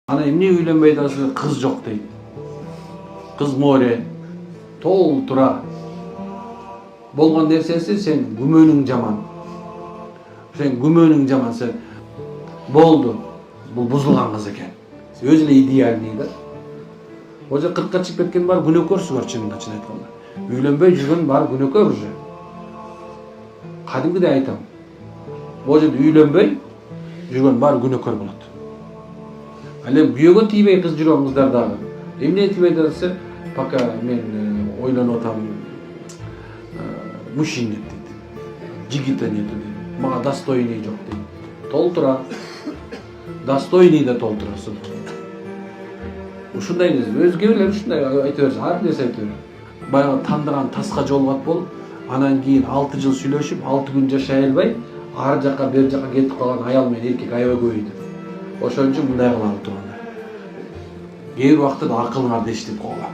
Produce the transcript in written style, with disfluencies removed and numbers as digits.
Ана эмне үйленбей атасыз, кыз жок дейт. Кыз море, толтура. Болгон нерсеси сен күмөнүң жаман. Сен күмөнүң жаман, сен болду. Бул бузулган кыз экен. Өзү эле идеальный да. Ожо 40ка чыгып кеткен бар күнөөкөрсүңөр чын айтканда. Үйленбей жүргөн бар күнөөкөр уже. Кадимгидей айтам. Ожо үйленбей жүргөн бар күнөөкөр болот. Ал эми күйөөгө тийбей кыз жүргөн кыздар дагы. Эмне тийбей десе, пока мен ойлонуп атам, мужчин нет дейт. Жигита нету дейт. Мага достойный жок дейт. Толтура. Достойный да толтурасың. Ушундай нерсе, өзгө эле ушундай айта берсең, ар нерсе айта бер. Баягы тандаган таска жолугат болуп, анан кийин 6 жыл сүйлөшүп, 6 күн жашай албай, ар жака бер жака кетип калган аял менен эркек аябай көбөйдү. Ошон үчүн мындай кылалы турганда. Кээ бир убакта акылыңарды иштеп койгула.